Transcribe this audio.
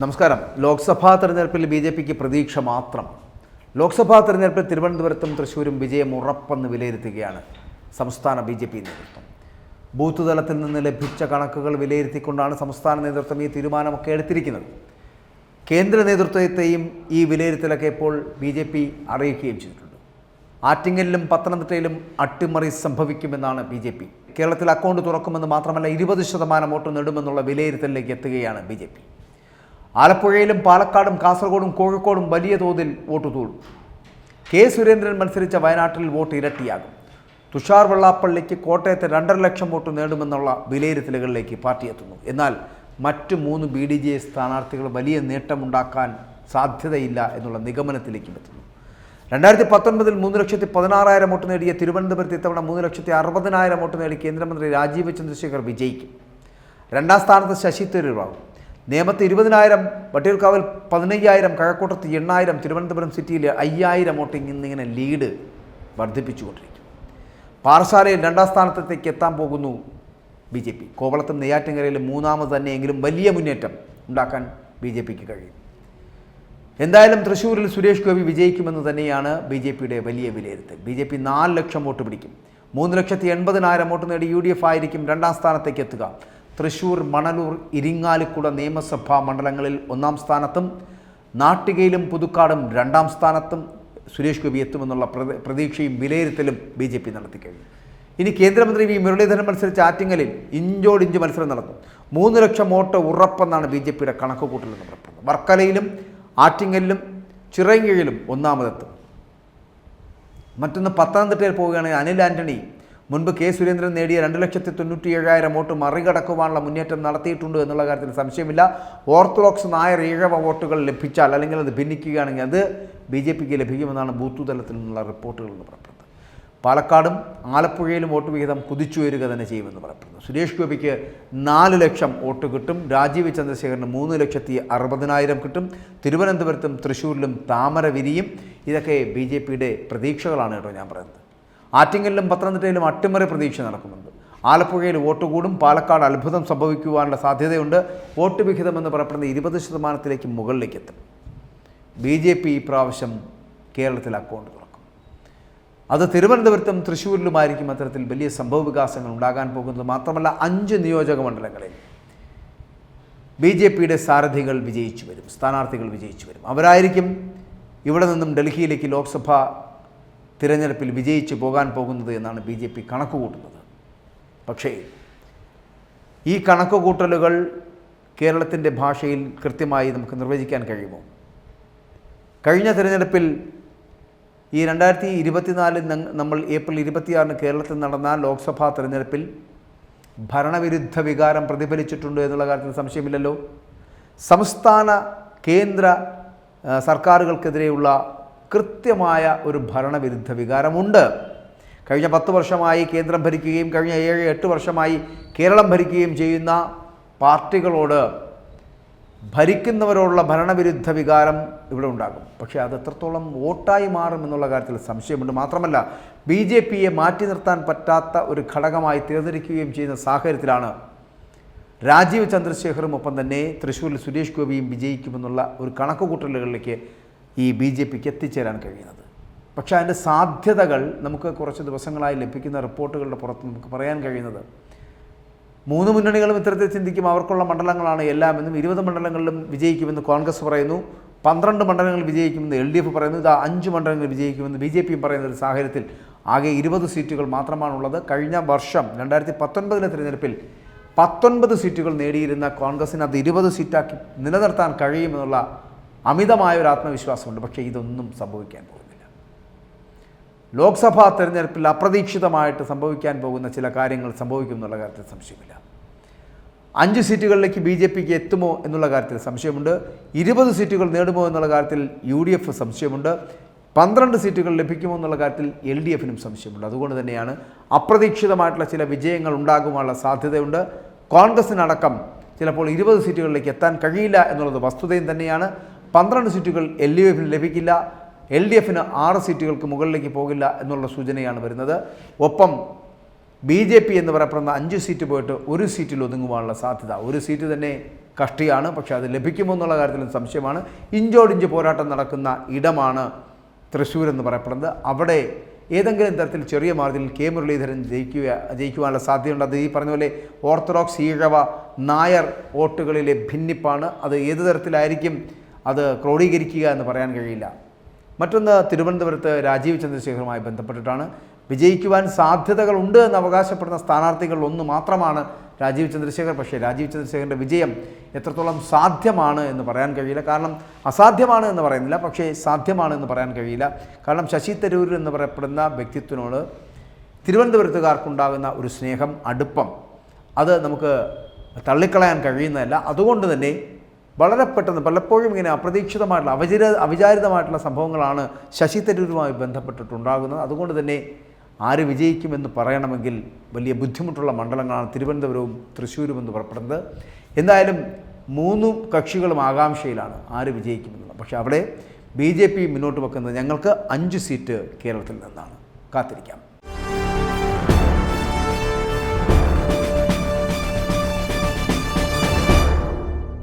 നമസ്കാരം. ലോക്സഭാ തെരഞ്ഞെടുപ്പിൽ ബി.ജെ.പിക്ക് പ്രതീക്ഷ മാത്രം. ലോക്സഭാ തെരഞ്ഞെടുപ്പിൽ തിരുവനന്തപുരത്തും തൃശ്ശൂരും വിജയം ഉറപ്പെന്ന് വിലയിരുത്തുകയാണ് സംസ്ഥാന ബി.ജെ.പി നേതൃത്വം. ബൂത്ത് തലത്തിൽ നിന്ന് ലഭിച്ച കണക്കുകൾ വിലയിരുത്തിക്കൊണ്ടാണ് സംസ്ഥാന നേതൃത്വം ഈ തീരുമാനമൊക്കെ എടുത്തിരിക്കുന്നത്. കേന്ദ്ര നേതൃത്വത്തെയും ഈ വിലയിരുത്തലൊക്കെ ഇപ്പോൾ ബി.ജെ.പി അറിയിക്കുകയും ചെയ്തിട്ടുണ്ട്. ആറ്റിങ്ങലിലും പത്തനംതിട്ടയിലും അട്ടിമറി സംഭവിക്കുമെന്നാണ് ബി.ജെ.പി. കേരളത്തിൽ അക്കൗണ്ട് തുറക്കുമെന്ന് മാത്രമല്ല 20% വോട്ട് നേടുമെന്നുള്ള വിലയിരുത്തലിലേക്ക് എത്തുകയാണ് ബി.ജെ.പി. ആലപ്പുഴയിലും പാലക്കാടും കാസർഗോഡും കോഴിക്കോടും വലിയ തോതിൽ വോട്ട് തൂടും. കെ സുരേന്ദ്രൻ മത്സരിച്ച വയനാട്ടിൽ വോട്ട് ഇരട്ടിയാകും. തുഷാർ വെള്ളാപ്പള്ളിക്ക് കോട്ടയത്ത് 2.5 ലക്ഷം വോട്ട് നേടുമെന്നുള്ള വിലയിരുത്തലുകളിലേക്ക് പാർട്ടി എത്തുന്നു. എന്നാൽ മറ്റ് 3 BDJ സ്ഥാനാർത്ഥികൾ വലിയ നേട്ടമുണ്ടാക്കാൻ സാധ്യതയില്ല എന്നുള്ള നിഗമനത്തിലേക്കും എത്തുന്നു. 2019 3,16,000 വോട്ട് നേടിയ തിരുവനന്തപുരത്ത് ഇത്തവണ 3,60,000 വോട്ട് നേടി കേന്ദ്രമന്ത്രി രാജീവ് ചന്ദ്രശേഖർ വിജയിക്കും. 2ാം സ്ഥാനത്ത് ശശി തരൂരാകും. നേമത്ത് 20,000, വട്ടിയൂർക്കാവിൽ 15,000, കഴക്കൂട്ടത്ത് 8,000, തിരുവനന്തപുരം സിറ്റിയിൽ 5,000 വോട്ടിംഗ് എന്നിങ്ങനെ ലീഡ് വർദ്ധിപ്പിച്ചുകൊണ്ടിരിക്കും. പാറശാലയിൽ 2ാം സ്ഥാനത്തേക്ക് എത്താൻ പോകുന്നു ബി.ജെ.പി. കോവളത്തും നെയ്യാറ്റിൻകരയിലും 3ാമത് തന്നെയെങ്കിലും വലിയ മുന്നേറ്റം ഉണ്ടാക്കാൻ ബി.ജെ.പിക്ക് കഴിയും. എന്തായാലും തൃശ്ശൂരിൽ സുരേഷ് ഗോപി വിജയിക്കുമെന്ന് തന്നെയാണ് ബി.ജെ.പിയുടെ വലിയ വിലയിരുത്തൽ. ബി.ജെ.പി 4 ലക്ഷം വോട്ട് പിടിക്കും. 3,80,000 വോട്ട് നേടി UDF ആയിരിക്കും 2ാം സ്ഥാനത്തേക്ക് എത്തുക. തൃശ്ശൂർ, മണലൂർ, ഇരിങ്ങാലക്കുട നിയമസഭാ മണ്ഡലങ്ങളിൽ 1ാം സ്ഥാനത്തും നാട്ടികയിലും പുതുക്കാടും 2ാം സ്ഥാനത്തും സുരേഷ് ഗോപി എത്തുമെന്നുള്ള പ്രതീക്ഷയും വിലയിരുത്തലും ബി.ജെ.പി നടത്തിക്കഴിഞ്ഞു. ഇനി കേന്ദ്രമന്ത്രി വി മുരളീധരൻ മത്സരിച്ച ആറ്റിങ്ങലിൽ ഇഞ്ചോടിഞ്ച് മത്സരം നടന്നു. 3 ലക്ഷം വോട്ട് ഉറപ്പെന്നാണ് ബി.ജെ.പിയുടെ കണക്കുകൂട്ടലെന്ന് പറയുന്നത്. വർക്കലയിലും ആറ്റിങ്ങലിലും ചിറയൻകീഴിലും 1ാമതെത്തും. മറ്റൊന്ന് പത്തനംതിട്ടയിൽ പോവുകയാണെങ്കിൽ അനിൽ ആൻ്റണി മുൻപ് കെ സുരേന്ദ്രൻ നേടിയ 2,97,000 വോട്ട് മറികടക്കുവാനുള്ള മുന്നേറ്റം നടത്തിയിട്ടുണ്ട് എന്നുള്ള കാര്യത്തിൽ സംശയമില്ല. ഓർത്തഡോക്സ് നായർ ഈഴവ വോട്ടുകൾ ലഭിച്ചാൽ അല്ലെങ്കിൽ അത് ഭിന്നിക്കുകയാണെങ്കിൽ അത് ബി.ജെ.പിക്ക് ലഭിക്കുമെന്നാണ് ബൂത്ത് തലത്തിൽ നിന്നുള്ള റിപ്പോർട്ടുകൾ എന്ന് പറയപ്പെടുന്നത്. പാലക്കാടും ആലപ്പുഴയിലും വോട്ട് വിഹിതം കുതിച്ചുയരുക തന്നെ ചെയ്യുമെന്ന് പറയപ്പെടുന്നു. സുരേഷ് ഗോപിക്ക് 4 ലക്ഷം വോട്ട് കിട്ടും. രാജീവ് ചന്ദ്രശേഖരന് 3,60,000 കിട്ടും. തിരുവനന്തപുരത്തും തൃശ്ശൂരിലും താമര വിരിയും. ഇതൊക്കെ ബി.ജെ.പിയുടെ പ്രതീക്ഷകളാണ് കേട്ടോ ഞാൻ പറയുന്നത്. ആറ്റിങ്ങലിലും പത്തനംതിട്ടയിലും അട്ടിമറി പ്രതീക്ഷ നടക്കുന്നുണ്ട്. ആലപ്പുഴയിൽ വോട്ട് കൂടും. പാലക്കാട് അത്ഭുതം സംഭവിക്കുവാനുള്ള സാധ്യതയുണ്ട്. വോട്ട് വിഹിതം എന്ന് പറയപ്പെടുന്ന 20% മുകളിലേക്ക് എത്തും. ബി.ജെ.പി ഇപ്രാവശ്യം കേരളത്തിൽ അക്കൗണ്ട് തുറക്കും. അത് തിരുവനന്തപുരത്തും തൃശ്ശൂരിലുമായിരിക്കും അത്തരത്തിൽ വലിയ സംഭവ വികാസങ്ങൾ ഉണ്ടാകാൻ പോകുന്നത്. മാത്രമല്ല 5 നിയോജക മണ്ഡലങ്ങളിൽ ബി.ജെ.പിയുടെ സാരഥികൾ വിജയിച്ചു വരും, സ്ഥാനാർത്ഥികൾ വിജയിച്ചു വരും. അവരായിരിക്കും ഇവിടെ നിന്നും ഡൽഹിയിലേക്ക് ലോക്സഭ തിരഞ്ഞെടുപ്പിൽ വിജയിച്ചു പോകാൻ പോകുന്നത് എന്നാണ് ബി.ജെ.പി കണക്കുകൂട്ടുന്നത്. പക്ഷേ ഈ കണക്കുകൂട്ടലുകൾ കേരളത്തിൻ്റെ ഭാഷയിൽ കൃത്യമായി നമുക്ക് നിർവചിക്കാൻ കഴിയുമോ? കഴിഞ്ഞ തിരഞ്ഞെടുപ്പിൽ ഈ 2024 നമ്മൾ ഏപ്രിൽ 26 കേരളത്തിൽ നടന്ന ലോക്സഭാ തിരഞ്ഞെടുപ്പിൽ ഭരണവിരുദ്ധ വികാരം പ്രതിഫലിച്ചിട്ടുണ്ട് എന്നുള്ള കാര്യത്തിൽ സംശയമില്ലല്ലോ. സംസ്ഥാന കേന്ദ്ര സർക്കാരുകൾക്കെതിരെയുള്ള കൃത്യമായ ഒരു ഭരണവിരുദ്ധ വികാരമുണ്ട്. കഴിഞ്ഞ 10 വർഷമായി കേന്ദ്രം ഭരിക്കുകയും കഴിഞ്ഞ 7-8 വർഷമായി കേരളം ഭരിക്കുകയും ചെയ്യുന്ന പാർട്ടികളോട് ഭരിക്കുന്നവരോടുള്ള ഭരണവിരുദ്ധ വികാരം ഇവിടെ ഉണ്ടാകും. പക്ഷേ അത് എത്രത്തോളം വോട്ടായി മാറും എന്നുള്ള കാര്യത്തിൽ സംശയമുണ്ട്. മാത്രമല്ല ബി.ജെ.പിയെ മാറ്റി നിർത്താൻ പറ്റാത്ത ഒരു ഘടകമായി തീർന്നിരിക്കുകയും ചെയ്യുന്ന സാഹചര്യത്തിലാണ് രാജീവ് ചന്ദ്രശേഖറും ഒപ്പം തന്നെ തൃശ്ശൂരിൽ സുരേഷ് ഗോപിയും വിജയിക്കുമെന്നുള്ള ഒരു കണക്കുകൂട്ടലുകളിലേക്ക് ഈ ബി.ജെ.പിക്ക് എത്തിച്ചേരാൻ കഴിയുന്നത്. പക്ഷേ അതിൻ്റെ സാധ്യതകൾ നമുക്ക് കുറച്ച് ദിവസങ്ങളായി ലഭിക്കുന്ന റിപ്പോർട്ടുകളുടെ പുറത്ത് നമുക്ക് പറയാൻ കഴിയുന്നത് 3 മുന്നണികളും ഇത്തരത്തിൽ ചിന്തിക്കും. അവർക്കുള്ള മണ്ഡലങ്ങളാണ് എല്ലാം എന്നും 20 മണ്ഡലങ്ങളിലും വിജയിക്കുമെന്ന് കോൺഗ്രസ് പറയുന്നു. 12 മണ്ഡലങ്ങൾ വിജയിക്കുമെന്ന് LDF പറയുന്നു. ഇത് 5 മണ്ഡലങ്ങൾ വിജയിക്കുമെന്ന് ബി.ജെ.പിയും പറയുന്ന ഒരു സാഹചര്യത്തിൽ ആകെ 20 സീറ്റുകൾ മാത്രമാണുള്ളത്. കഴിഞ്ഞ വർഷം 2019 തിരഞ്ഞെടുപ്പിൽ 19 സീറ്റുകൾ നേടിയിരുന്ന കോൺഗ്രസിന് അത് 20 സീറ്റാക്കി നിലനിർത്താൻ കഴിയുമെന്നുള്ള അമിതമായ ഒരു ആത്മവിശ്വാസമുണ്ട്. പക്ഷേ ഇതൊന്നും സംഭവിക്കാൻ പോകുന്നില്ല. ലോക്സഭാ തെരഞ്ഞെടുപ്പിൽ അപ്രതീക്ഷിതമായിട്ട് സംഭവിക്കാൻ പോകുന്ന ചില കാര്യങ്ങൾ സംഭവിക്കും എന്നുള്ള കാര്യത്തിൽ സംശയമില്ല. 5 സീറ്റുകളിലേക്ക് ബി.ജെ.പിക്ക് എത്തുമോ എന്നുള്ള കാര്യത്തിൽ സംശയമുണ്ട്. 20 സീറ്റുകൾ നേടുമോ എന്നുള്ള കാര്യത്തിൽ UDF സംശയമുണ്ട്. 12 സീറ്റുകൾ ലഭിക്കുമോ എന്നുള്ള കാര്യത്തിൽ LDFനും സംശയമുണ്ട്. അതുകൊണ്ട് തന്നെയാണ് അപ്രതീക്ഷിതമായിട്ടുള്ള ചില വിജയങ്ങൾ ഉണ്ടാകുവാനുള്ള സാധ്യതയുണ്ട്. കോൺഗ്രസിനടക്കം ചിലപ്പോൾ 20 സീറ്റുകളിലേക്ക് എത്താൻ കഴിയില്ല എന്നുള്ളത് വസ്തുതയും തന്നെയാണ്. 12 സീറ്റുകൾ LDFന് ലഭിക്കില്ല. LDFന് 6 സീറ്റുകൾക്ക് മുകളിലേക്ക് പോകില്ല എന്നുള്ള സൂചനയാണ് വരുന്നത്. ഒപ്പം ബി.ജെ.പി എന്ന് പറയപ്പെടുന്ന 5 സീറ്റ് പോയിട്ട് 1 സീറ്റിൽ ഒതുങ്ങുവാനുള്ള സാധ്യത, 1 സീറ്റ് തന്നെ കഷ്ടിയാണ്. പക്ഷേ അത് ലഭിക്കുമോ എന്നുള്ള കാര്യത്തിലും സംശയമാണ്. ഇഞ്ചോടിഞ്ച് പോരാട്ടം നടക്കുന്ന ഇടമാണ് തൃശ്ശൂർ എന്ന് പറയപ്പെടുന്നത്. അവിടെ ഏതെങ്കിലും തരത്തിൽ ചെറിയ മാർജിനിൽ കെ മുരളീധരൻ ജയിക്കുവാനുള്ള സാധ്യതയുണ്ട്. അത് ഈ പറഞ്ഞ പോലെ ഓർത്തഡോക്സ്, ഈഴവ, നായർ വോട്ടുകളിലെ ഭിന്നിപ്പാണ്. അത് ഏത് തരത്തിലായിരിക്കും അത് ക്രോഡീകരിക്കുക എന്ന് പറയാൻ കഴിയില്ല. മറ്റൊന്ന്, തിരുവനന്തപുരത്ത് രാജീവ് ചന്ദ്രശേഖറുമായി ബന്ധപ്പെട്ടിട്ടാണ്. വിജയിക്കുവാൻ സാധ്യതകളുണ്ട് എന്ന് അവകാശപ്പെടുന്ന സ്ഥാനാർത്ഥികളിൽ ഒന്ന് മാത്രമാണ് രാജീവ് ചന്ദ്രശേഖർ. പക്ഷേ രാജീവ് ചന്ദ്രശേഖറിൻ്റെ വിജയം എത്രത്തോളം സാധ്യമാണ് എന്ന് പറയാൻ കഴിയില്ല. കാരണം അസാധ്യമാണ് എന്ന് പറയുന്നില്ല, പക്ഷേ സാധ്യമാണ് എന്ന് പറയാൻ കഴിയില്ല. കാരണം ശശി തരൂർ എന്ന് പറയപ്പെടുന്ന വ്യക്തിത്വത്തിനോട് തിരുവനന്തപുരത്തുകാർക്കുണ്ടാകുന്ന ഒരു സ്നേഹം, അടുപ്പം, അത് നമുക്ക് തള്ളിക്കളയാൻ കഴിയുന്നതല്ല. അതുകൊണ്ട് തന്നെ വളരെ പെട്ടെന്ന് പലപ്പോഴും ഇങ്ങനെ അപ്രതീക്ഷിതമായിട്ടുള്ള അവിചാരിതമായിട്ടുള്ള സംഭവങ്ങളാണ് ശശി തരൂരുമായി ബന്ധപ്പെട്ടിട്ടുണ്ടാകുന്നത്. അതുകൊണ്ട് തന്നെ ആര് വിജയിക്കുമെന്ന് പറയണമെങ്കിൽ വലിയ ബുദ്ധിമുട്ടുള്ള മണ്ഡലങ്ങളാണ് തിരുവനന്തപുരവും തൃശ്ശൂരും എന്ന് പറയപ്പെടുന്നത്. എന്തായാലും മൂന്നും കക്ഷികളും ആകാംക്ഷയിലാണ് ആര് വിജയിക്കുമെന്നുള്ളത്. പക്ഷേ അവിടെ BJP മുന്നോട്ട് വെക്കുന്നത് ഞങ്ങൾക്ക് 5 സീറ്റ് കേരളത്തിൽ നിന്നാണ്. കാത്തിരിക്കാം.